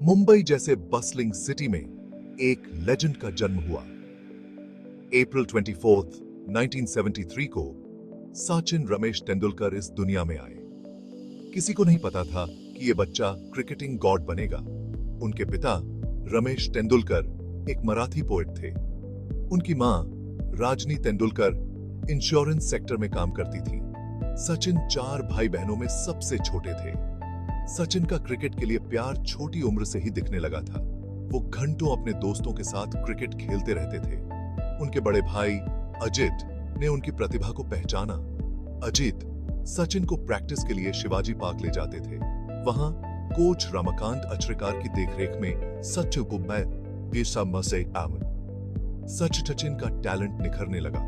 मुंबई जैसे bustling city में एक लेजेंड का जन्म हुआ। अप्रैल 24, 1973 को सचिन रमेश तेंदुलकर इस दुनिया में आए। किसी को नहीं पता था कि यह बच्चा क्रिकेटिंग गॉड बनेगा। उनके पिता रमेश तेंदुलकर एक मराठी पोएट थे। उनकी मां राजनी तेंदुलकर इंश्योरेंस सेक्टर में काम करती थी। सचिन 4 भाई बहनों में सबसे छोटे थे। सचिन का क्रिकेट के लिए प्यार छोटी उम्र से ही दिखने लगा था। वो घंटों अपने दोस्तों के साथ क्रिकेट खेलते रहते थे। उनके बड़े भाई अजित ने उनकी प्रतिभा को पहचाना। अजित सचिन को प्रैक्टिस के लिए शिवाजी पार्क ले जाते थे। वहां कोच रमाकांत अचरेकर की देखरेख में सचिन का टैलेंट निखरने लगा।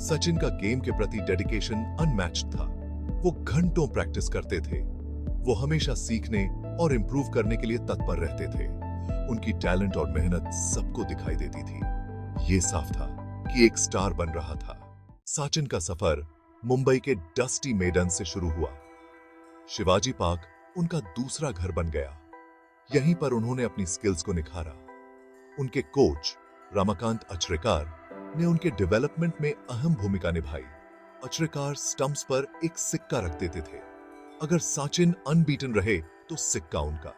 सचिन का गेम के प्रति डेडिकेशन अनमैच्ड था। वो घंटों प्रैक्टिस करते थे। वो हमेशा सीखने और इंप्रूव करने के लिए तत्पर रहते थे। उनकी टैलेंट और मेहनत सबको दिखाई देती थी। ये साफ था कि एक स्टार बन रहा था। सचिन का सफर मुंबई के डस्टी मैदान से शुरू हुआ। शिवाजी पार्क उनका दूसरा घर बन गया। यहीं पर उन्होंने अपनी स्किल्स को निखारा। उनके कोच रमाकांत अचरेकर ने उनके डेवलपमेंट में अहम भूमिका निभाई। अचरेकर स्टंप्स पर एक सिक्का रख देते थे। अगर सचिन अनबीटन रहे तो सिक्का उनका।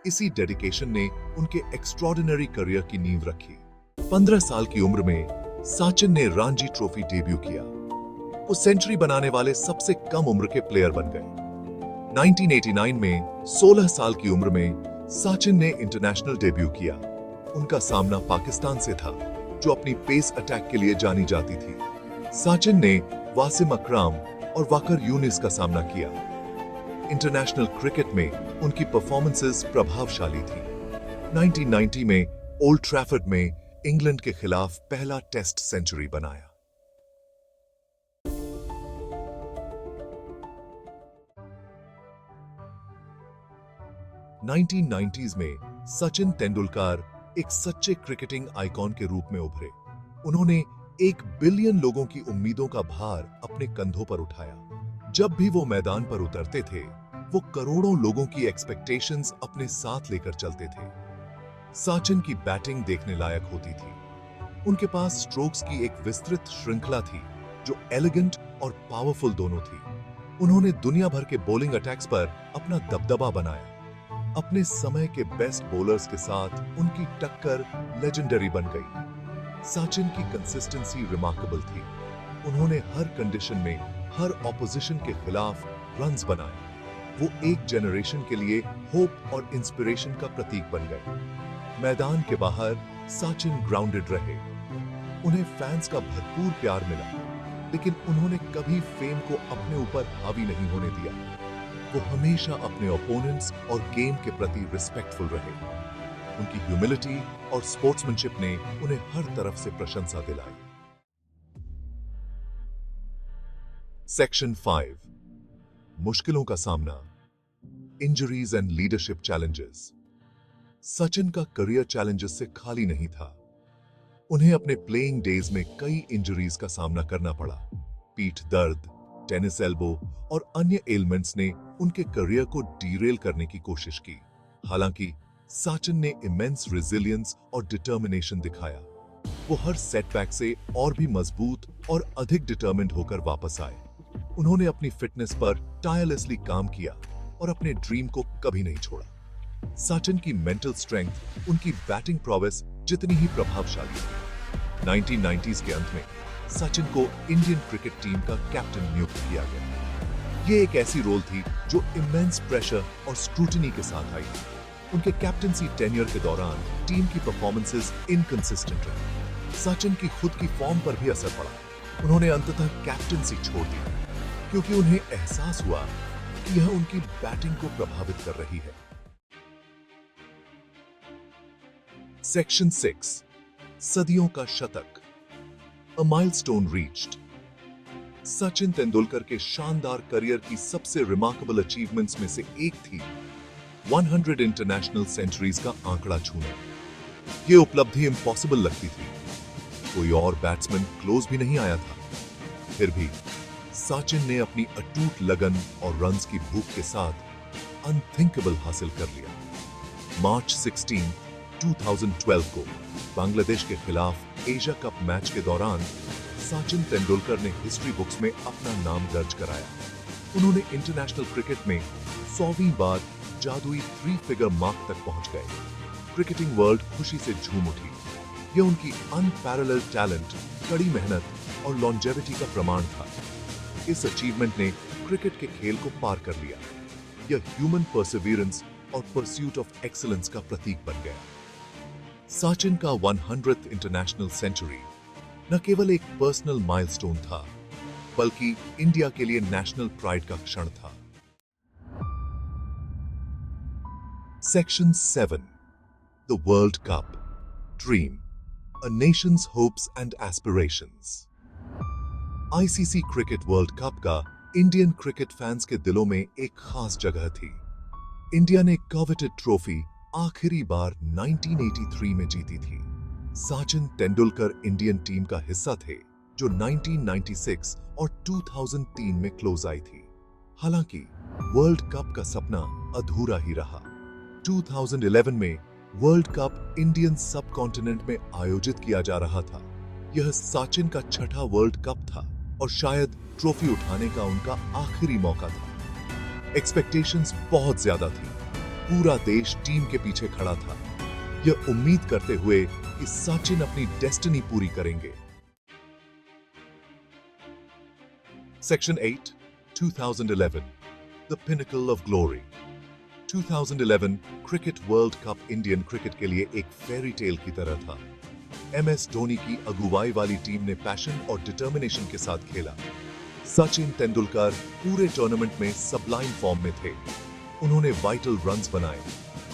इसी डेडिकेशन ने उनके एक्स्ट्रॉर्डिनरी करियर की नींव रखी। 15 साल की उम्र में सचिन ने रणजी ट्रॉफी डेब्यू किया। वो सेंचुरी बनाने वाले सबसे कम उम्र के प्लेयर बन गए। 1989 में 16 साल की उम्र में सचिन ने इंटरनेशनल डेब्यू किया। उनका सामना पाकिस्तान से था, जो अपनी पेस अटैक के लिए जानी जाती थी। सचिन ने वासिम अकरम और वकार यूनिस का सामना किया। इंटरनेशनल क्रिकेट में उनकी परफॉर्मेंसेस प्रभावशाली थी। 1990 में ओल्ड ट्रैफर्ड में इंग्लैंड के खिलाफ पहला टेस्ट सेंचुरी बनाया। नाइनटीन 1990s में सचिन तेंदुलकर एक सच्चे क्रिकेटिंग आइकॉन के रूप में उभरे। उन्होंने 1 बिलियन लोगों की उम्मीदों का भार अपने कंधों पर उठाया। जब भी वो मैदान पर उतरते थे, वो करोड़ों लोगों की एक्सपेक्टेशंस अपने साथ लेकर चलते थे। सचिन की बैटिंग देखने लायक होती थी। उनके पास स्ट्रोक्स की एक विस्तृत श्रृंखला थी, जो एलिगेंट और पावरफुल दोनों थी। उन्होंने दुनिया भर के बॉलिंग अटैक्स पर अपना दबदबा बनाया। अपने समय के बेस्ट बॉलर्स के साथ उनकी टक्कर लेजेंडरी बन गई। सचिन की कंसिस्टेंसी रिमार्केबल थी। उन्होंने हर कंडीशन में हर ऑपोजिशन के खिलाफ रन्स बनाए। वो एक जनरेशन के लिए होप और इंस्पिरेशन का प्रतीक बन गए। मैदान के बाहर सचिन ग्राउंडेड रहे। उन्हें फैंस का भरपूर प्यार मिला, लेकिन उन्होंने कभी फेम को अपने ऊपर हावी नहीं होने दिया। वो हमेशा अपने ओपोनेंट्स और गेम के प्रति रिस्पेक्टफुल रहे। उनकी ह्यूमिलिटी और स्पोर्ट्समैनशिप ने उन्हें हर तरफ से प्रशंसा दिलाई। सेक्शन 5, मुश्किलों का सामना, injuries and leadership challenges. Sachin का करियर चैलेंजेस से खाली नहीं था। उन्हें अपने प्लेइंग डेज में कई इंजरीज का सामना करना पड़ा। पीठ दर्द, टेनिस एल्बो और अन्य एलिमेंट्स ने उनके करियर को डीरेल करने की कोशिश की। हालांकि सचिन ने इमेंस रेजिलियंस और डिटर्मिनेशन दिखाया। वो हर सेटबैक से और भी मजबूत और अधिक डिटर्मिन्ड होकर वापस आए। उन्होंने अपनी फिटनेस पर टायरलेसली काम किया और अपने ड्रीम को कभी नहीं छोड़ा। सचिन की मेंटल स्ट्रेंथ उनकी बैटिंग प्रोवेस जितनी ही प्रभावशाली थी। 1990s के अंत में सचिन को इंडियन क्रिकेट टीम का कैप्टन नियुक्त किया गया। ये एक ऐसी रोल थी जो इमेंस प्रेशर और स्क्रूटिनी के साथ आई थी। उनके कैप्टनसी टेन्योर के दौरान टीम की परफॉर्मेंसेस इनकंसिस्टेंट रही। सचिन की खुद की फॉर्म पर भी असर पड़ा। उन्होंने अंततः कैप्टनसी छोड़ दी, क्योंकि उन्हें एहसास हुआ कि यह उनकी बैटिंग को प्रभावित कर रही है। सेक्शन 6, सदियों का शतक, a milestone reached. Sachin Tendulkar के शानदार करियर की सबसे रिमार्केबल अचीवमेंट्स में से एक थी 100 इंटरनेशनल सेंचुरीज का आंकड़ा छूना। यह उपलब्धि इम्पॉसिबल लगती थी। कोई और बैट्समैन क्लोज भी नहीं आया था। फिर भी सचिन ने अपनी अटूट लगन और रन्स की भूख के साथ अनथिंकेबल हासिल कर लिया। मार्च 16, 2012 को बांग्लादेश के खिलाफ एशिया कप मैच के दौरान सचिन तेंदुलकर ने हिस्ट्री बुक्स में अपना नाम दर्ज कराया। उन्होंने इंटरनेशनल क्रिकेट में 100वीं बार जादुई 3 फिगर मार्क तक पहुंच गए। क्रिकेटिंग वर्ल्ड खुशी से झूम उठी। यह उनकी अनपैरेलल्ड टैलेंट, कड़ी मेहनत और लॉन्जेविटी का प्रमाण था। इस अचीवमेंट ने क्रिकेट के खेल को पार कर लिया। यह ह्यूमन परसिवियरेंस और परस्यूट ऑफ एक्सीलेंस का प्रतीक बन गया। सचिन का 100th इंटरनेशनल सेंचुरी न केवल एक पर्सनल माइलस्टोन था, बल्कि इंडिया के लिए नेशनल प्राइड का क्षण था। Section 7, the world cup dream, a Nations hopes and aspirations. ICC cricket world cup का इंडियन क्रिकेट फैंस के दिलों में एक खास जगह थी। इंडिया ने कॉवेटेड ट्रॉफी आखिरी बार 1983 में जीती थी। सचिन तेंदुलकर इंडियन टीम का हिस्सा थे, जो 1996 और 2003 में क्लोज आई थी। हालांकि वर्ल्ड कप का सपना अधूरा ही रहा। 2011 में वर्ल्ड कप इंडियन सब कॉन्टिनेंट में आयोजित किया जा रहा था। यह सचिन का छठा वर्ल्ड कप था और शायद ट्रॉफी उठाने का उनका आखिरी मौका था। एक्सपेक्टेशंस बहुत ज्यादा थी। पूरा देश टीम के पीछे खड़ा था, यह उम्मीद करते हुए कि सचिन अपनी डेस्टिनी पूरी करेंगे। Section 8, 2011, the pinnacle of glory. 2011 cricket world cup Indian cricket के लिए एक फेरी टेल की तरह था। एमएस धोनी की अगुवाई वाली टीम ने पैशन और डिटर्मिनेशन के साथ खेला। सचिन तेंदुलकर पूरे टूर्नामेंट में सबलाइन फॉर्म में थे। उन्होंने वाइटल रन्स बनाए,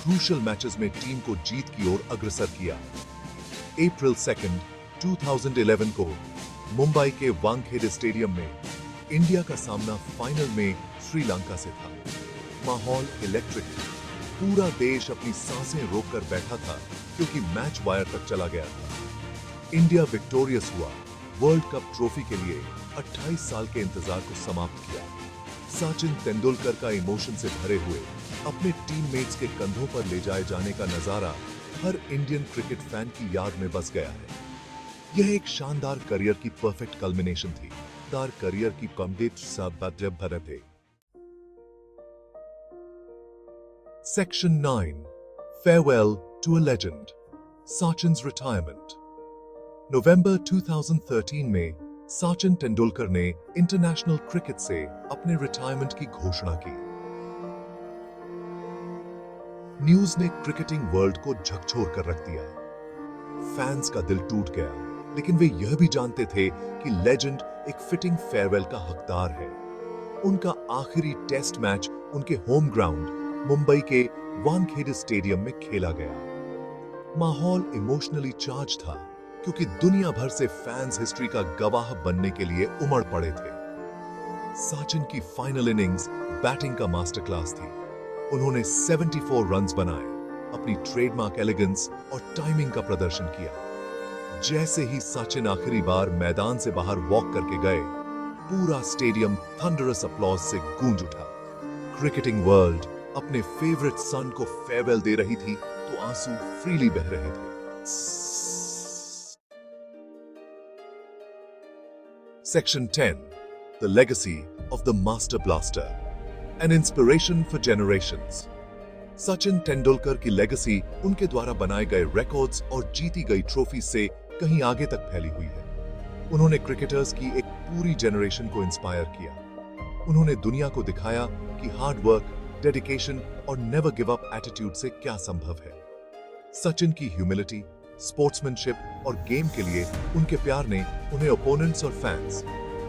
क्रूशियल मैचेस में टीम को जीत की ओर अग्रसर किया। अप्रैल 2, 2011 को मुंबई के वानखेड़े स्टेडियम में इंडिया का सामना फाइनल में श्रीलंका से था। माहौल इलेक्ट्रिक था। पूरा देश अपनी सांसें रोककर बैठा था क्योंकि मैच वायर तक चला गया था। इंडिया विक्टोरियस हुआ। वर्ल्ड कप ट्रॉफी के लिए 28 साल के इंतजार को समाप्त किया। सचिन तेंदुलकर का इमोशन से भरे हुए अपने टीममेट्स के कंधों पर ले जाए जाने का नजारा हर इंडियन क्रिकेट फैन की याद में बस गया है। यह एक शानदार करियर की परफेक्ट कल्मिनेशन थी। दार करियर की कमदेत सब भरे थे। Section 9, Farewell to a Legend, Sachin's Retirement। नवंबर 2013 में सचिन तेंदुलकर ने इंटरनेशनल क्रिकेट से अपने रिटायरमेंट की घोषणा की। न्यूज ने क्रिकेटिंग वर्ल्ड को झकझोर कर रख दिया। फैंस का दिल टूट गया, लेकिन वे यह भी जानते थे कि लेजेंड एक फिटिंग फेयरवेल का हकदार है। उनका आखिरी टेस्ट मैच उनके होम ग्राउंड मुंबई के वानखेड़े स्टेडियम में खेला गया। माहौल इमोशनली चार्ज था क्योंकि दुनिया भर से फैंस हिस्ट्री का गवाह बनने के लिए उमड़ पड़े थे। सचिन की फाइनल इनिंग्स बैटिंग का मास्टर क्लास थी। उन्होंने 74 रन्स बनाए, अपनी ट्रेडमार्क एलिगेंस और टाइमिंग का प्रदर्शन किया। जैसे ही सचिन आखिरी बार मैदान से बाहर वॉक करके गए, पूरा स्टेडियम थंडरस अपलॉज से गूंज उठा। क्रिकेटिंग वर्ल्ड अपने फेवरेट सन को फेयरवेल दे रही थी तो आंसू फ्रीली बह रहे थे। Section 10, The Legacy of the Master Blaster, an inspiration for generations। Sachin Tendulkar की लेगेसी उनके द्वारा बनाए गए रिकॉर्ड्स और जीती गई ट्रॉफी से कहीं आगे तक फैली हुई है। उन्होंने क्रिकेटर्स की एक पूरी जनरेशन को इंस्पायर किया। उन्होंने दुनिया को दिखाया कि हार्ड वर्क, डेडिकेशन और नेवर गिव अप एटीट्यूड से क्या संभव है। सचिन की ह्यूमिलिटी, स्पोर्ट्समैनशिप और गेम के लिए उनके प्यार ने उन्हें ओपोनेंट्स और फैंस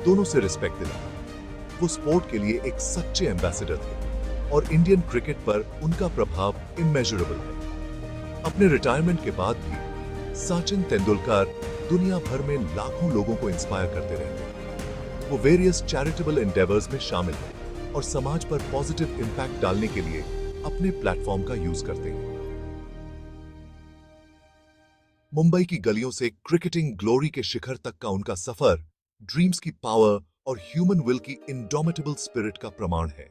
दोनों से रिस्पेक्ट दिलाया। वो स्पोर्ट के लिए एक सच्चे एम्बेसडर थे और इंडियन क्रिकेट पर उनका प्रभाव इमेजरेबल है। अपने रिटायरमेंट के बाद भी सचिन तेंदुलकर दुनिया भर में लाखों लोगों को इंस्पायर करते रहते। वो वेरियस चैरिटेबल एंडेवर्स में शामिल हैं और समाज पर पॉजिटिव इंपैक्ट डालने के लिए अपने प्लेटफॉर्म का यूज करते हैं। मुंबई की गलियों से क्रिकेटिंग ग्लोरी के शिखर तक का उनका सफर ड्रीम्स की पावर और ह्यूमन विल की इंडोमिटेबल स्पिरिट का प्रमाण है।